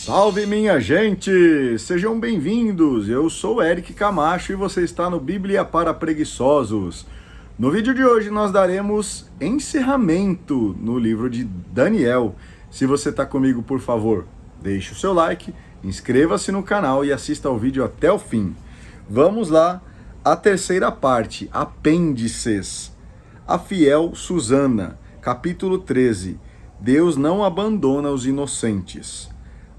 Salve, minha gente! Sejam bem-vindos! Eu sou Eric Camacho e você está no Bíblia para Preguiçosos. No vídeo de hoje nós daremos encerramento no livro de Daniel. Se você está comigo, por favor, deixe o seu like, inscreva-se no canal e assista ao vídeo até o fim. Vamos lá, a terceira parte, Apêndices. A fiel Susana, capítulo 13. Deus não abandona os inocentes.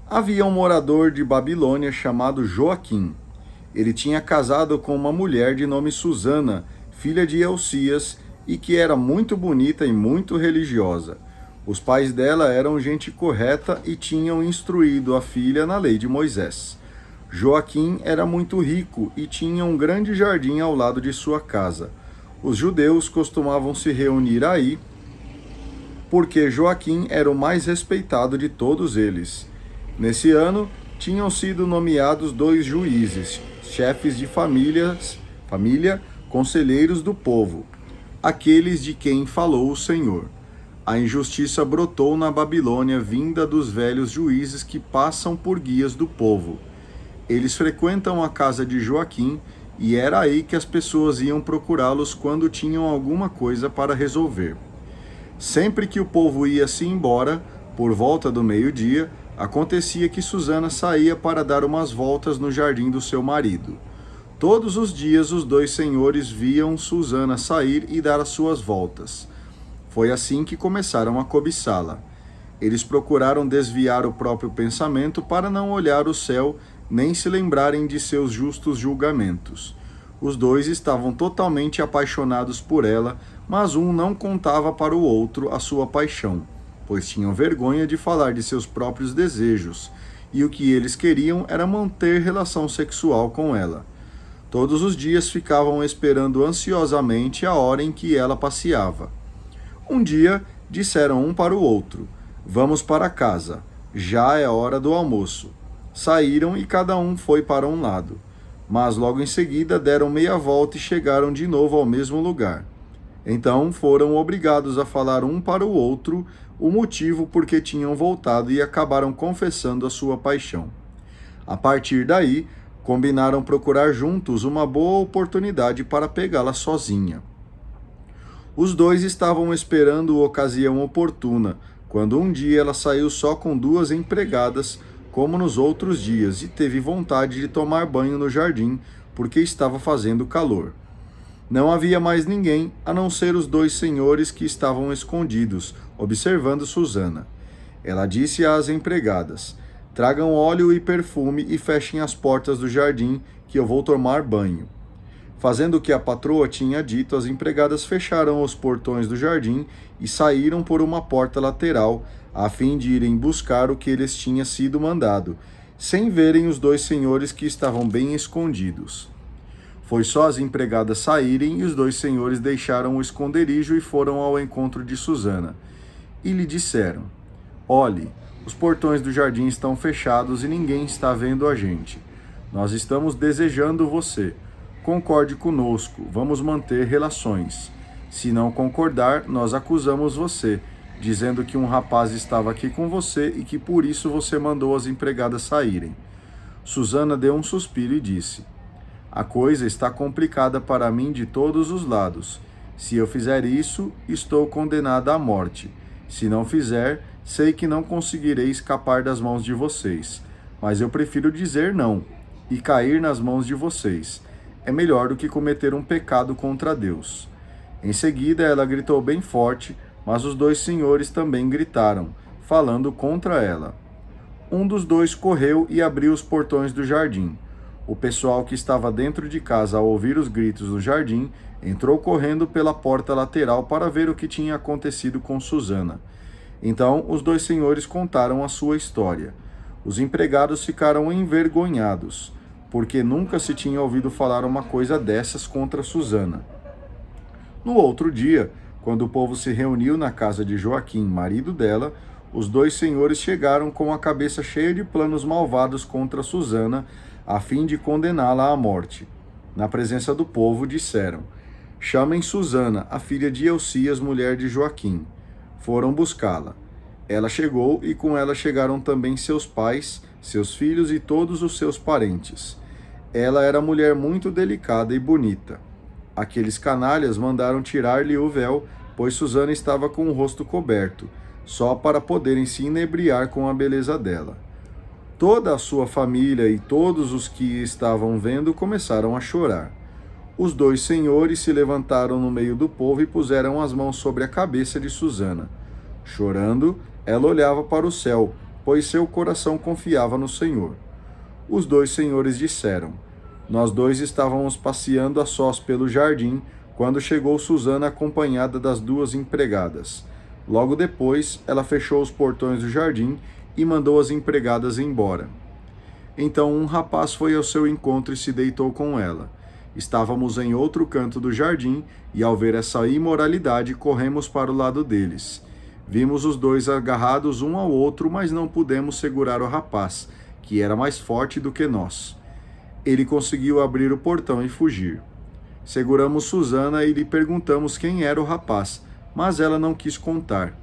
Havia um morador de Babilônia chamado Joaquim. Ele tinha casado com uma mulher de nome Susana, filha de Elcias, e que era muito bonita e muito religiosa. Os pais dela eram gente correta e tinham instruído a filha na lei de Moisés. Joaquim era muito rico e tinha um grande jardim ao lado de sua casa. Os judeus costumavam se reunir aí, porque Joaquim era o mais respeitado de todos eles. Nesse ano, tinham sido nomeados 2 juízes, chefes de família, conselheiros do povo, aqueles de quem falou o Senhor. A injustiça brotou na Babilônia vinda dos velhos juízes que passam por guias do povo. Eles frequentam a casa de Joaquim e era aí que as pessoas iam procurá-los quando tinham alguma coisa para resolver. Sempre que o povo ia-se embora, por volta do meio-dia, acontecia que Susana saía para dar umas voltas no jardim do seu marido. Todos os dias os 2 senhores viam Susana sair e dar as suas voltas. Foi assim que começaram a cobiçá-la. Eles procuraram desviar o próprio pensamento para não olhar o céu nem se lembrarem de seus justos julgamentos. Os 2 estavam totalmente apaixonados por ela, mas um não contava para o outro a sua paixão, pois tinham vergonha de falar de seus próprios desejos, e o que eles queriam era manter relação sexual com ela. Todos os dias ficavam esperando ansiosamente a hora em que ela passeava. Um dia, disseram um para o outro: "Vamos para casa, já é hora do almoço." Saíram e cada um foi para um lado, mas logo em seguida deram meia volta e chegaram de novo ao mesmo lugar. Então foram obrigados a falar um para o outro o motivo por que tinham voltado e acabaram confessando a sua paixão. A partir daí, combinaram procurar juntos uma boa oportunidade para pegá-la sozinha. Os 2 estavam esperando a ocasião oportuna, quando um dia ela saiu só com 2 empregadas, como nos outros dias, e teve vontade de tomar banho no jardim, porque estava fazendo calor. Não havia mais ninguém, a não ser os 2 senhores que estavam escondidos, observando Susana. Ela disse às empregadas: "Tragam óleo e perfume e fechem as portas do jardim, que eu vou tomar banho." Fazendo o que a patroa tinha dito, as empregadas fecharam os portões do jardim e saíram por uma porta lateral, a fim de irem buscar o que lhes tinha sido mandado, sem verem os 2 senhores que estavam bem escondidos. Foi só as empregadas saírem e os 2 senhores deixaram o esconderijo e foram ao encontro de Susana. E lhe disseram: "Olhe, os portões do jardim estão fechados e ninguém está vendo a gente. Nós estamos desejando você. Concorde conosco, vamos manter relações. Se não concordar, nós acusamos você, dizendo que um rapaz estava aqui com você e que por isso você mandou as empregadas saírem." Susana deu um suspiro e disse: "A coisa está complicada para mim de todos os lados. Se eu fizer isso, estou condenada à morte. Se não fizer, sei que não conseguirei escapar das mãos de vocês. Mas eu prefiro dizer não e cair nas mãos de vocês. É melhor do que cometer um pecado contra Deus." Em seguida, ela gritou bem forte, mas os 2 senhores também gritaram, falando contra ela. Um dos 2 correu e abriu os portões do jardim. O pessoal que estava dentro de casa, ao ouvir os gritos no jardim, entrou correndo pela porta lateral para ver o que tinha acontecido com Susana. Então, os 2 senhores contaram a sua história. Os empregados ficaram envergonhados, porque nunca se tinha ouvido falar uma coisa dessas contra Susana. No outro dia, quando o povo se reuniu na casa de Joaquim, marido dela, os 2 senhores chegaram com a cabeça cheia de planos malvados contra Susana, a fim de condená-la à morte. Na presença do povo, disseram: "Chamem Susana, a filha de Elcias, mulher de Joaquim." Foram buscá-la. Ela chegou e com ela chegaram também seus pais, seus filhos e todos os seus parentes. Ela era mulher muito delicada e bonita. Aqueles canalhas mandaram tirar-lhe o véu, pois Susana estava com o rosto coberto, só para poderem se inebriar com a beleza dela. Toda a sua família e todos os que estavam vendo começaram a chorar. Os dois senhores se levantaram no meio do povo e puseram as mãos sobre a cabeça de Susana. Chorando, ela olhava para o céu, pois seu coração confiava no Senhor. Os dois senhores disseram: Nós dois estávamos passeando a sós pelo jardim, quando chegou Susana acompanhada das duas empregadas. Logo depois, ela fechou os portões do jardim e mandou as empregadas embora. Então um rapaz foi ao seu encontro e se deitou com ela. Estávamos em outro canto do jardim e, ao ver essa imoralidade, corremos para o lado deles. Vimos os dois agarrados um ao outro, mas não pudemos segurar o rapaz, que era mais forte do que nós. Ele conseguiu abrir o portão e fugir. Seguramos Susana e lhe perguntamos quem era o rapaz, mas ela não quis contar.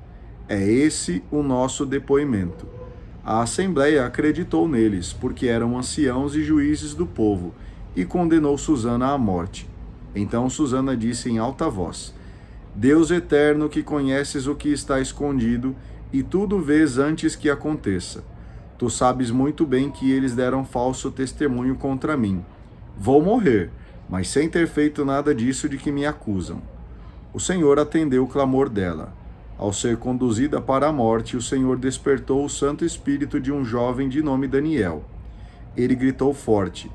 É esse o nosso depoimento. A Assembleia acreditou neles, porque eram anciãos e juízes do povo, e condenou Susana à morte. Então Susana disse em alta voz: Deus eterno, que conheces o que está escondido, e tudo vês antes que aconteça. Tu sabes muito bem que eles deram falso testemunho contra mim. Vou morrer, mas sem ter feito nada disso de que me acusam. O Senhor atendeu o clamor dela. Ao ser conduzida para a morte, o Senhor despertou o Santo Espírito de um jovem de nome Daniel. Ele gritou forte: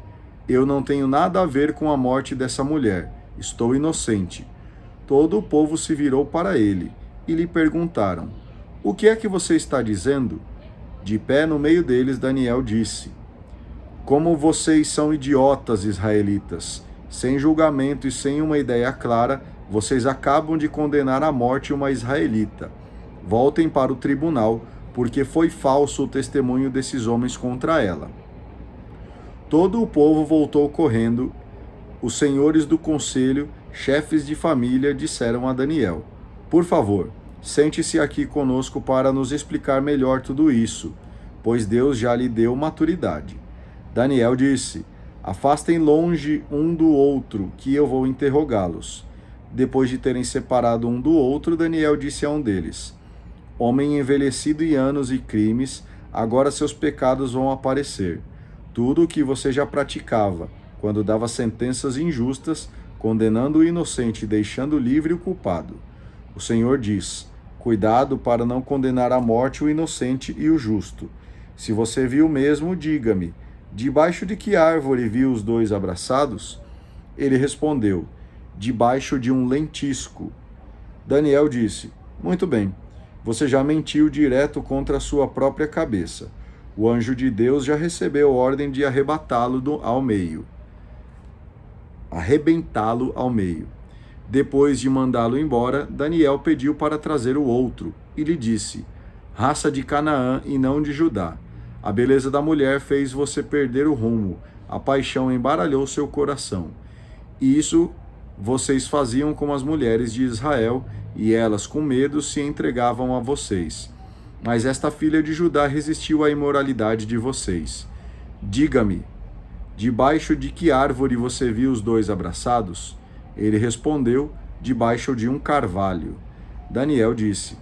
Eu não tenho nada a ver com a morte dessa mulher. Estou inocente. Todo o povo se virou para ele e lhe perguntaram: O que é que você está dizendo? De pé no meio deles, Daniel disse: Como vocês são idiotas, israelitas! Sem julgamento e sem uma ideia clara, vocês acabam de condenar à morte uma israelita. Voltem para o tribunal, porque foi falso o testemunho desses homens contra ela. Todo o povo voltou correndo. Os senhores do conselho, chefes de família, disseram a Daniel: Por favor, sente-se aqui conosco para nos explicar melhor tudo isso, pois Deus já lhe deu maturidade. Daniel disse: Afastem longe um do outro, que eu vou interrogá-los. Depois de terem separado um do outro, Daniel disse a um deles: Homem envelhecido em anos e crimes, agora seus pecados vão aparecer. Tudo o que você já praticava, quando dava sentenças injustas, condenando o inocente e deixando livre o culpado. O Senhor diz: Cuidado para não condenar à morte o inocente e o justo. Se você viu mesmo, diga-me: debaixo de que árvore viu os dois abraçados? Ele respondeu: Debaixo de um lentisco. Daniel disse: Muito bem, você já mentiu direto contra a sua própria cabeça. O anjo de Deus já recebeu ordem de arrebentá-lo ao meio. Depois de mandá-lo embora, Daniel pediu para trazer o outro e lhe disse: Raça de Canaã e não de Judá. A beleza da mulher fez você perder o rumo, a paixão embaralhou seu coração. E isso vocês faziam com as mulheres de Israel, e elas, com medo, se entregavam a vocês. Mas esta filha de Judá resistiu à imoralidade de vocês. Diga-me, debaixo de que árvore você viu os dois abraçados? Ele respondeu: Debaixo de um carvalho. Daniel disse: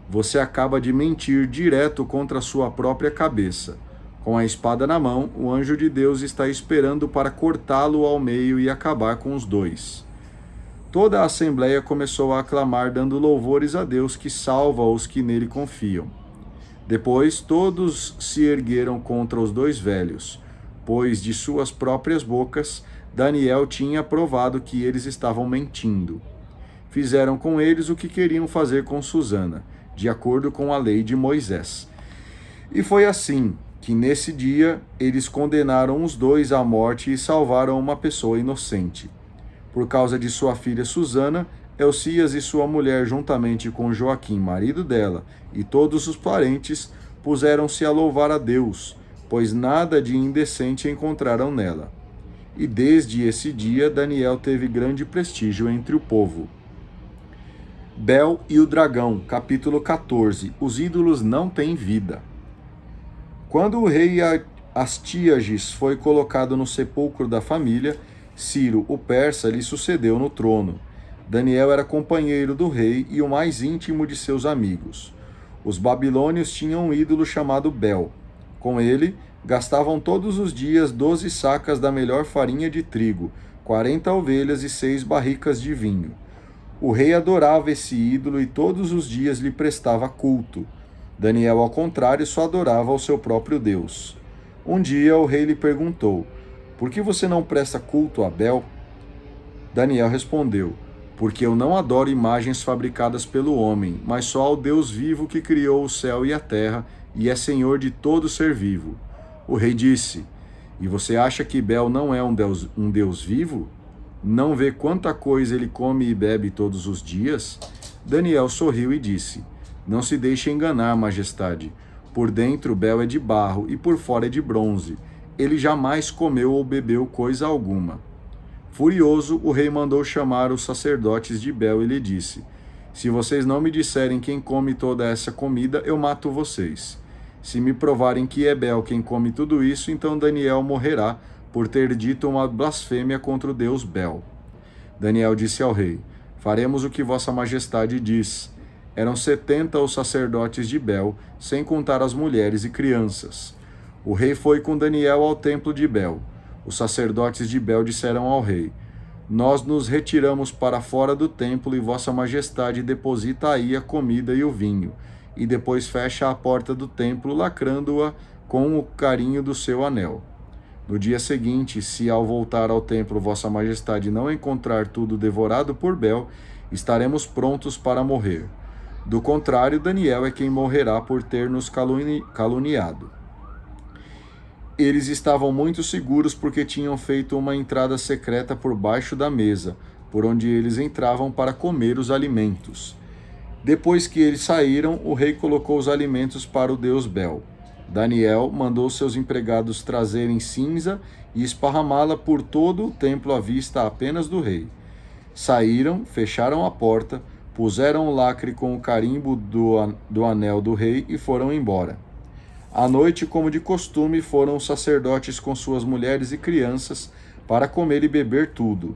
Você acaba de mentir direto contra a sua própria cabeça. Com a espada na mão, o anjo de Deus está esperando para cortá-lo ao meio e acabar com os dois. Toda a assembleia começou a aclamar, dando louvores a Deus, que salva os que nele confiam. Depois todos se ergueram contra os dois velhos, pois de suas próprias bocas Daniel tinha provado que eles estavam mentindo. Fizeram com eles o que queriam fazer com Susana, de acordo com a lei de Moisés. E foi assim que, nesse dia, eles condenaram os dois à morte e salvaram uma pessoa inocente. Por causa de sua filha Susana, Elcias e sua mulher, juntamente com Joaquim, marido dela, e todos os parentes, puseram-se a louvar a Deus, pois nada de indecente encontraram nela. E desde esse dia, Daniel teve grande prestígio entre o povo. Bel e o dragão, capítulo 14. Os ídolos não têm vida. Quando o rei Astíages foi colocado no sepulcro da família, Ciro, o persa, lhe sucedeu no trono. Daniel era companheiro do rei e o mais íntimo de seus amigos. Os babilônios tinham um ídolo chamado Bel. Com ele, gastavam todos os dias 12 sacas da melhor farinha de trigo, 40 ovelhas e 6 barricas de vinho. O rei adorava esse ídolo e todos os dias lhe prestava culto. Daniel, ao contrário, só adorava ao seu próprio Deus. Um dia o rei lhe perguntou: por que você não presta culto a Bel? Daniel respondeu: porque eu não adoro imagens fabricadas pelo homem, mas só ao Deus vivo que criou o céu e a terra e é senhor de todo ser vivo. O rei disse: e você acha que Bel não é um Deus vivo? Não vê quanta coisa ele come e bebe todos os dias? Daniel sorriu e disse: não se deixe enganar, majestade. Por dentro Bel é de barro e por fora é de bronze. Ele jamais comeu ou bebeu coisa alguma. Furioso, o rei mandou chamar os sacerdotes de Bel e lhe disse: se vocês não me disserem quem come toda essa comida, eu mato vocês. Se me provarem que é Bel quem come tudo isso, então Daniel morrerá por ter dito uma blasfêmia contra o Deus Bel. Daniel disse ao rei: faremos o que vossa majestade diz. Eram 70 os sacerdotes de Bel, sem contar as mulheres e crianças. O rei foi com Daniel ao templo de Bel. Os sacerdotes de Bel disseram ao rei: nós nos retiramos para fora do templo e vossa majestade deposita aí a comida e o vinho, e depois fecha a porta do templo, lacrando-a com o carinho do seu anel. No dia seguinte, se ao voltar ao templo vossa majestade não encontrar tudo devorado por Bel, estaremos prontos para morrer. Do contrário, Daniel é quem morrerá por ter nos caluniado. Eles estavam muito seguros porque tinham feito uma entrada secreta por baixo da mesa, por onde eles entravam para comer os alimentos. Depois que eles saíram, o rei colocou os alimentos para o deus Bel. Daniel mandou seus empregados trazerem cinza e esparramá-la por todo o templo à vista apenas do rei. Saíram, fecharam a porta, puseram o lacre com o carimbo do anel do rei e foram embora. À noite, como de costume, foram os sacerdotes com suas mulheres e crianças para comer e beber tudo.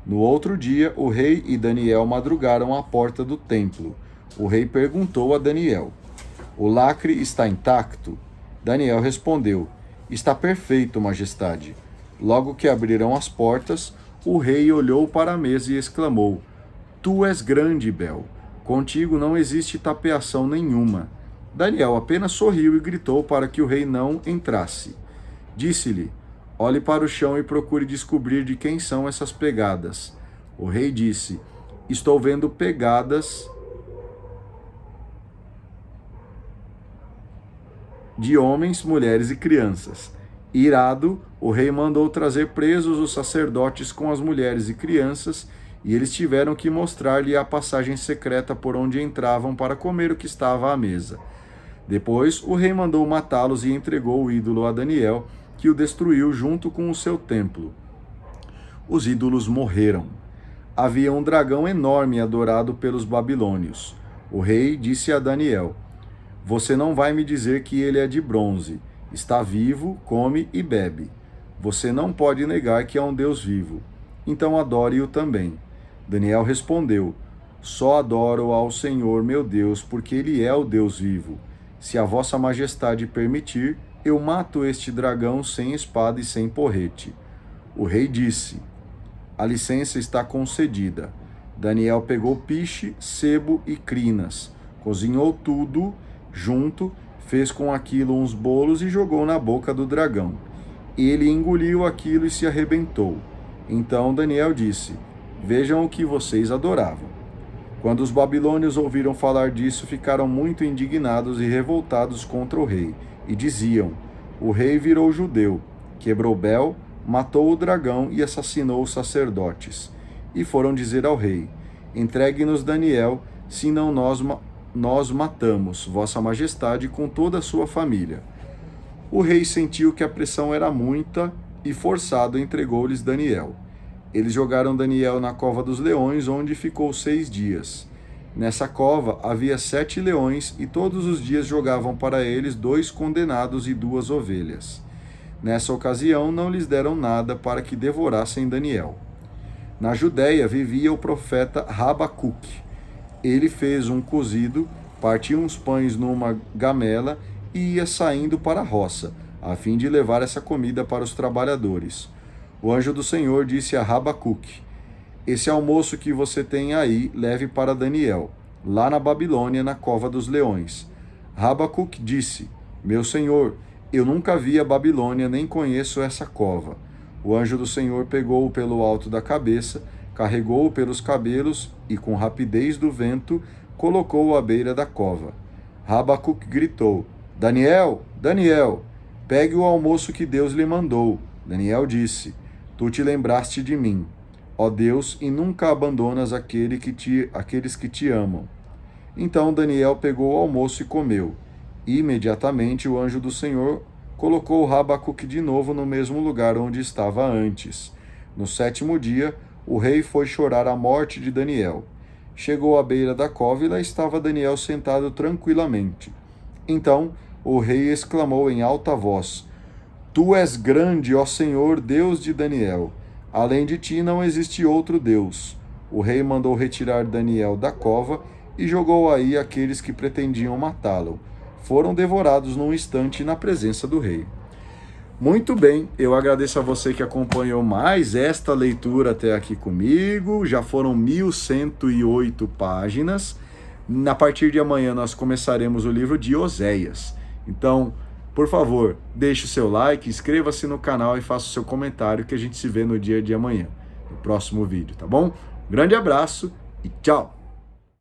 No outro dia, o rei e Daniel madrugaram à porta do templo. O rei perguntou a Daniel: o lacre está intacto? Daniel respondeu: está perfeito, majestade. Logo que abriram as portas, o rei olhou para a mesa e exclamou: tu és grande, Bel. Contigo não existe tapeação nenhuma. Daniel apenas sorriu e gritou para que o rei não entrasse. Disse-lhe: olhe para o chão e procure descobrir de quem são essas pegadas. O rei disse: estou vendo pegadas de homens, mulheres e crianças. Irado, o rei mandou trazer presos os sacerdotes com as mulheres e crianças, e eles tiveram que mostrar-lhe a passagem secreta por onde entravam para comer o que estava à mesa. Depois, o rei mandou matá-los e entregou o ídolo a Daniel, que o destruiu junto com o seu templo. Os ídolos morreram. Havia um dragão enorme adorado pelos babilônios. O rei disse a Daniel: você não vai me dizer que ele é de bronze. Está vivo, come e bebe. Você não pode negar que é um Deus vivo. Então adore-o também. Daniel respondeu: só adoro ao Senhor meu Deus, porque ele é o Deus vivo. Se a vossa majestade permitir, eu mato este dragão sem espada e sem porrete. O rei disse: a licença está concedida. Daniel pegou piche, sebo e crinas, cozinhou tudo junto, fez com aquilo uns bolos e jogou na boca do dragão. Ele engoliu aquilo e se arrebentou. Então Daniel disse: vejam o que vocês adoravam. Quando os babilônios ouviram falar disso, ficaram muito indignados e revoltados contra o rei, e diziam: o rei virou judeu, quebrou Bel, matou o dragão e assassinou os sacerdotes. E foram dizer ao rei: entregue-nos Daniel, senão nós matamos vossa majestade com toda a sua família. O rei sentiu que a pressão era muita e, forçado, entregou-lhes Daniel. Eles jogaram Daniel na cova dos leões, onde ficou 6 dias. Nessa cova havia 7 leões, e todos os dias jogavam para eles 2 condenados e 2 ovelhas. Nessa ocasião, não lhes deram nada para que devorassem Daniel. Na Judéia vivia o profeta Rabacuque. Ele fez um cozido, partiu uns pães numa gamela e ia saindo para a roça, a fim de levar essa comida para os trabalhadores. O anjo do Senhor disse a Rabacuque: esse almoço que você tem aí, leve para Daniel, lá na Babilônia, na cova dos leões. Rabacuque disse: meu senhor, eu nunca vi a Babilônia, nem conheço essa cova. O anjo do Senhor pegou-o pelo alto da cabeça, carregou-o pelos cabelos e, com rapidez do vento, colocou-o à beira da cova. Rabacuque gritou: Daniel, Daniel, pegue o almoço que Deus lhe mandou. Daniel disse: tu te lembraste de mim, ó Deus, e nunca abandonas aqueles que te amam. Então Daniel pegou o almoço e comeu. Imediatamente o anjo do Senhor colocou Rabacuque de novo no mesmo lugar onde estava antes. No 7º dia, o rei foi chorar a morte de Daniel. Chegou à beira da cova e lá estava Daniel sentado tranquilamente. Então o rei exclamou em alta voz: tu és grande, ó Senhor, Deus de Daniel. Além de ti não existe outro Deus. O rei mandou retirar Daniel da cova e jogou aí aqueles que pretendiam matá-lo. Foram devorados num instante na presença do rei. Muito bem, eu agradeço a você que acompanhou mais esta leitura até aqui comigo. Já foram 1108 páginas. A partir de amanhã nós começaremos o livro de Oséias. Então, por favor, deixe o seu like, inscreva-se no canal e faça o seu comentário que a gente se vê no dia de amanhã, no próximo vídeo, tá bom? Grande abraço e tchau!